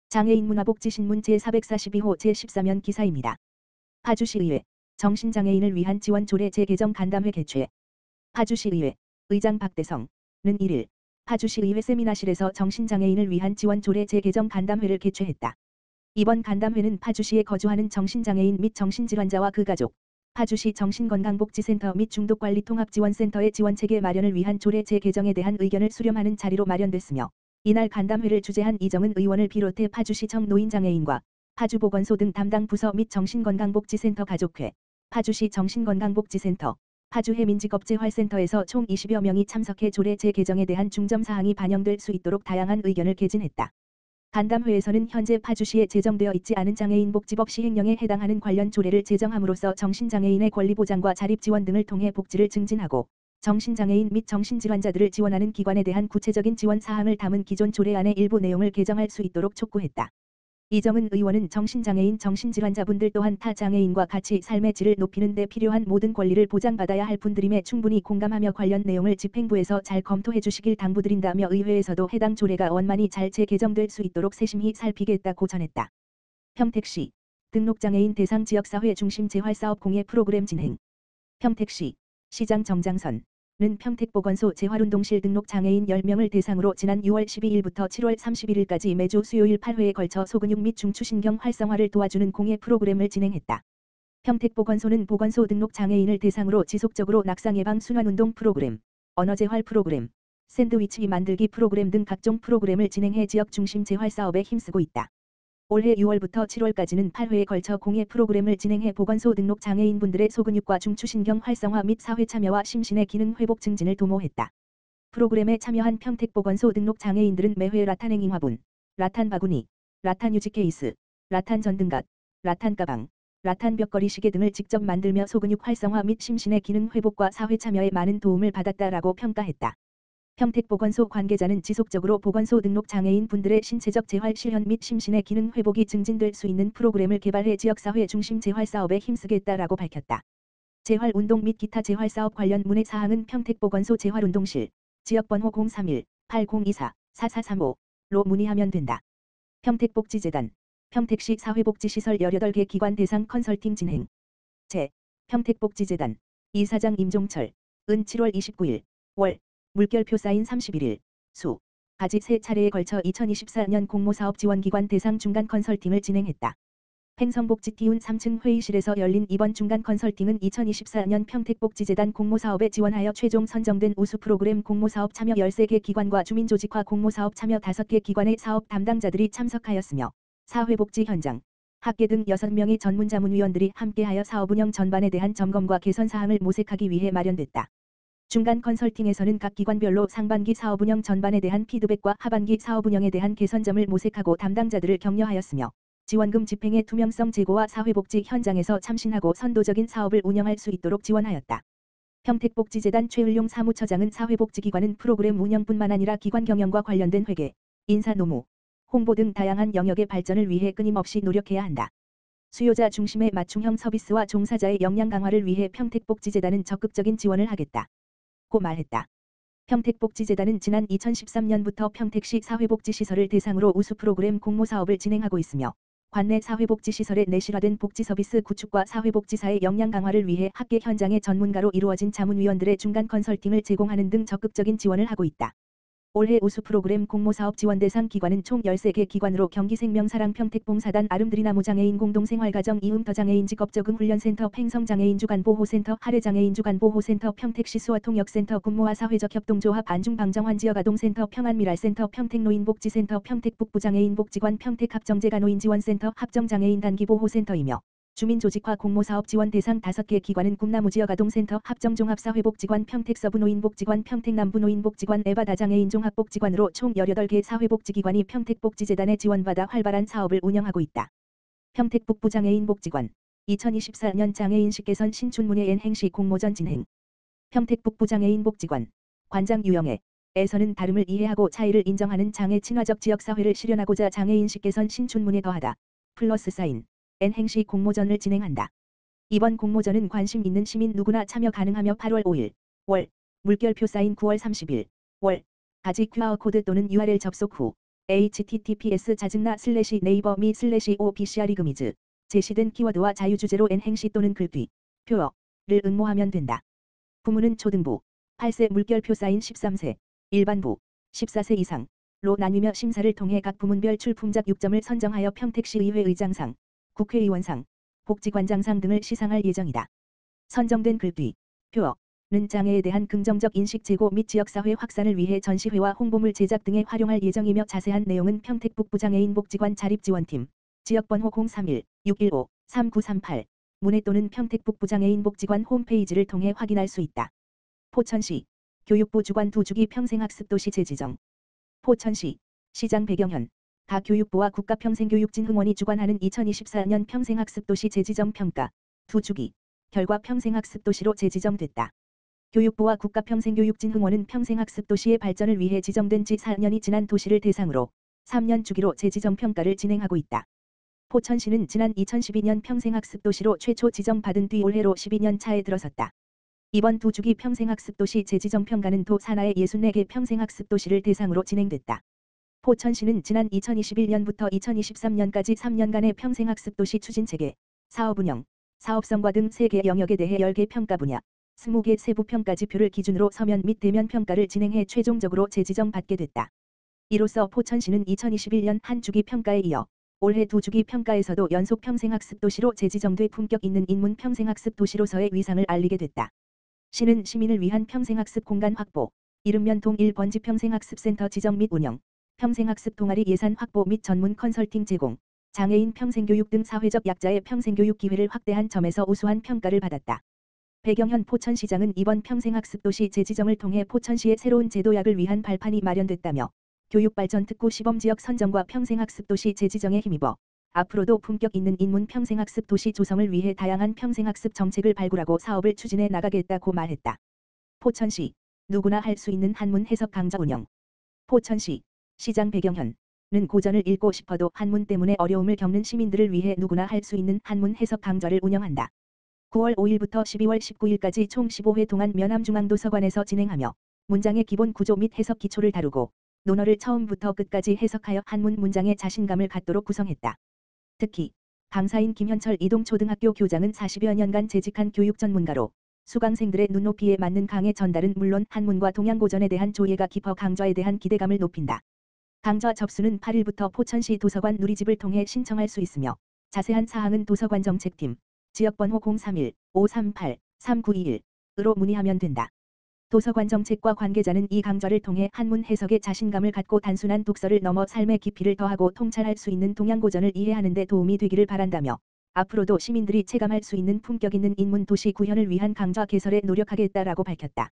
장애인 문화복지신문 제442호 제14면 기사입니다. 파주시의회 정신장애인을 위한 지원 조례 재개정 간담회 개최. 파주시의회 의장 박대성은 1일 파주시의회 세미나실에서 정신장애인을 위한 지원 조례 재개정 간담회를 개최했다. 이번 간담회는 파주시에 거주하는 정신장애인 및 정신질환자와 그 가족, 파주시 정신건강복지센터 및 중독관리통합지원센터의 지원체계 마련을 위한 조례 재개정에 대한 의견을 수렴하는 자리로 마련됐으며, 이날 간담회를 주재한 이정은 의원을 비롯해 파주시청 노인장애인과 파주보건소 등 담당 부서 및 정신건강복지센터 가족회, 파주시 정신건강복지센터, 파주해민직업재활센터에서 총 20여 명이 참석해 조례 재개정에 대한 중점사항이 반영될 수 있도록 다양한 의견을 개진했다. 간담회에서는 현재 파주시에 제정되어 있지 않은 장애인 복지법 시행령에 해당하는 관련 조례를 제정함으로써 정신장애인의 권리 보장과 자립 지원 등을 통해 복지를 증진하고 정신장애인 및 정신질환자들을 지원하는 기관에 대한 구체적인 지원 사항을 담은 기존 조례안의 일부 내용을 개정할 수 있도록 촉구했다. 이정은 의원은 정신장애인 정신질환자분들 또한 타 장애인과 같이 삶의 질을 높이는 데 필요한 모든 권리를 보장받아야 할 분들임에 충분히 공감하며 관련 내용을 집행부에서 잘 검토해 주시길 당부드린다며 의회에서도 해당 조례가 원만히 잘 재개정될 수 있도록 세심히 살피겠다고 전했다. 평택시 등록장애인 대상 지역사회 중심 재활사업 공예 프로그램 진행. 평택시 시장 정장선은 평택보건소 재활운동실 등록장애인 10명을 대상으로 지난 6월 12일부터 7월 31일까지 매주 수요일 8회에 걸쳐 소근육 및 중추신경 활성화를 도와주는 공예 프로그램을 진행했다. 평택보건소는 보건소 등록장애인을 대상으로 지속적으로 낙상 예방 순환운동 프로그램, 언어재활 프로그램, 샌드위치 만들기 프로그램 등 각종 프로그램을 진행해 지역 중심 재활사업에 힘쓰고 있다. 올해 6월부터 7월까지는 8회에 걸쳐 공예 프로그램을 진행해 보건소 등록 장애인분들의 소근육과 중추신경 활성화 및 사회 참여와 심신의 기능 회복 증진을 도모했다. 프로그램에 참여한 평택보건소 등록 장애인들은 매회 라탄 행잉화분, 라탄 바구니, 라탄 유지 케이스, 라탄 전등갓, 라탄 가방, 라탄 벽걸이 시계 등을 직접 만들며 소근육 활성화 및 심신의 기능 회복과 사회 참여에 많은 도움을 받았다라고 평가했다. 평택보건소 관계자는 지속적으로 보건소 등록 장애인 분들의 신체적 재활 실현 및 심신의 기능 회복이 증진될 수 있는 프로그램을 개발해 지역사회 중심 재활사업에 힘쓰겠다라고 밝혔다. 재활운동 및 기타 재활사업 관련 문의 사항은 평택보건소 재활운동실, 지역번호 031-8024-4435로 문의하면 된다. 평택복지재단, 평택시 사회복지시설 18개 기관 대상 컨설팅 진행. 평택복지재단, 이사장 임종철, 7월 29일, 월, 물결표 사인 31일, 수, 가지 3차례에 걸쳐 2024년 공모사업 지원기관 대상 중간 컨설팅을 진행했다. 행성복지티운 3층 회의실에서 열린 이번 중간 컨설팅은 2024년 평택복지재단 공모사업에 지원하여 최종 선정된 우수 프로그램 공모사업 참여 13개 기관과 주민조직화 공모사업 참여 5개 기관의 사업 담당자들이 참석하였으며, 사회복지 현장, 학계 등 6명의 전문자문위원들이 함께하여 사업 운영 전반에 대한 점검과 개선 사항을 모색하기 위해 마련됐다. 중간 컨설팅에서는 각 기관별로 상반기 사업 운영 전반에 대한 피드백과 하반기 사업 운영에 대한 개선점을 모색하고 담당자들을 격려하였으며, 지원금 집행의 투명성 제고와 사회복지 현장에서 참신하고 선도적인 사업을 운영할 수 있도록 지원하였다. 평택복지재단 최을용 사무처장은 사회복지기관은 프로그램 운영뿐만 아니라 기관 경영과 관련된 회계, 인사 노무, 홍보 등 다양한 영역의 발전을 위해 끊임없이 노력해야 한다. 수요자 중심의 맞춤형 서비스와 종사자의 역량 강화를 위해 평택복지재단은 적극적인 지원을 하겠다. 고 말했다. 평택복지재단은 지난 2013년부터 평택시 사회복지시설을 대상으로 우수 프로그램 공모사업을 진행하고 있으며, 관내 사회복지시설의 내실화된 복지서비스 구축과 사회복지사의 역량 강화를 위해 학계 현장의 전문가로 이루어진 자문위원들의 중간 컨설팅을 제공하는 등 적극적인 지원을 하고 있다. 올해 우수 프로그램 공모사업 지원 대상 기관은 총 13개 기관으로 경기생명사랑 평택봉사단 아름드리나무 장애인 공동생활가정 이음터 장애인 직업적응훈련센터 팽성장애인 주간보호센터 하래장애인 주간보호센터 평택시 수어통역센터 군모와 사회적 협동조합 안중방정환지역아동센터 평안미랄센터 평택노인복지센터 평택북부장애인복지관 평택합정재가노인지원센터 합정장애인 단기보호센터이며, 주민조직화 공모사업 지원 대상 5개 기관은 꿈나무지역아동센터 합정종합사회복지관 평택서부노인복지관 평택남부노인복지관 에바다장애인 종합복지관으로 총 18개 사회복지기관이 평택복지재단의 지원받아 활발한 사업을 운영하고 있다. 평택북부장애인복지관 2024년 장애인식 개선 신춘문예 N행시 공모전 진행. 평택북부장애인복지관 관장 유영애 에서는 다름을 이해하고 차이를 인정하는 장애 친화적 지역사회를 실현하고자 장애인식 개선 신춘문예 더하다 플러스 사인 N행시 공모전을 진행한다. 이번 공모전은 관심 있는 시민 누구나 참여 가능하며 8월 5일, 월, 물결표 사인 9월 30일, 월, 가지 QR코드 또는 URL 접속 후 https 네이버 미 /OBCR이금이즈 제시된 키워드와 자유주제로 n 행시 또는 글귀, 표어를 응모하면 된다. 부문은 초등부, 8세 물결표 사인 13세, 일반부, 14세 이상로 나뉘며 심사를 통해 각 부문별 출품작 6점을 선정하여 평택시의회 의장상, 국회의원상, 복지관장상 등을 시상할 예정이다. 선정된 글귀, 표어는 장애에 대한 긍정적 인식 제고 및 지역사회 확산을 위해 전시회와 홍보물 제작 등에 활용할 예정이며 자세한 내용은 평택북부장애인 복지관 자립지원팀, 지역번호 031-615-3938, 문의 또는 평택북부장애인 복지관 홈페이지를 통해 확인할 수 있다. 포천시, 교육부 주관 2주기 평생학습도시 재지정. 포천시, 시장 배경현, 가 교육부와 국가평생교육진흥원이 주관하는 2024년 평생학습도시 재지정 평가 2주기 결과 평생학습도시로 재지정됐다. 교육부와 국가평생교육진흥원은 평생학습도시의 발전을 위해 지정된 지 4년이 지난 도시를 대상으로 3년 주기로 재지정 평가를 진행하고 있다. 포천시는 지난 2012년 평생학습도시로 최초 지정받은 뒤 올해로 12년 차에 들어섰다. 이번 2주기 평생학습도시 재지정 평가는 도 산하의 64개 평생학습도시를 대상으로 진행됐다. 포천시는 지난 2021년부터 2023년까지 3년간의 평생학습도시 추진체계, 사업운영, 사업성과 등 3개 영역에 대해 10개 평가 분야, 20개 세부 평가지표를 기준으로 서면 및 대면 평가를 진행해 최종적으로 재지정받게 됐다. 이로써 포천시는 2021년 한 주기 평가에 이어 올해 2주기 평가에서도 연속 평생학습도시로 재지정돼 품격 있는 인문 평생학습 도시로서의 위상을 알리게 됐다. 시는 시민을 위한 평생학습 공간 확보, 이른면 동일번지 평생학습센터 지정 및 운영, 평생학습 동아리 예산 확보 및 전문 컨설팅 제공, 장애인 평생교육 등 사회적 약자의 평생교육 기회를 확대한 점에서 우수한 평가를 받았다. 배경현 포천시장은 이번 평생학습도시 재지정을 통해 포천시의 새로운 제도약을 위한 발판이 마련됐다며 교육발전 특구 시범지역 선정과 평생학습도시 재지정에 힘입어 앞으로도 품격 있는 인문 평생학습 도시 조성을 위해 다양한 평생학습 정책을 발굴하고 사업을 추진해 나가겠다고 말했다. 포천시, 누구나 할 수 있는 한문 해석 강좌 운영. 포천시, 시장 배경현은 고전을 읽고 싶어도 한문 때문에 어려움을 겪는 시민들을 위해 누구나 할 수 있는 한문 해석 강좌를 운영한다. 9월 5일부터 12월 19일까지 총 15회 동안 면함중앙도서관에서 진행하며 문장의 기본 구조 및 해석 기초를 다루고 논어를 처음부터 끝까지 해석하여 한문 문장에 자신감을 갖도록 구성했다. 특히 강사인 김현철 이동초등학교 교장은 40여 년간 재직한 교육 전문가로 수강생들의 눈높이에 맞는 강의 전달은 물론 한문과 동양고전에 대한 조예가 깊어 강좌에 대한 기대감을 높인다. 강좌 접수는 8일부터 포천시 도서관 누리집을 통해 신청할 수 있으며 자세한 사항은 도서관 정책팀, 지역번호 031-538-3921으로 문의하면 된다. 도서관 정책과 관계자는 이 강좌를 통해 한문 해석에 자신감을 갖고 단순한 독서를 넘어 삶의 깊이를 더하고 통찰할 수 있는 동양고전을 이해하는 데 도움이 되기를 바란다며 앞으로도 시민들이 체감할 수 있는 품격 있는 인문 도시 구현을 위한 강좌 개설에 노력하겠다라고 밝혔다.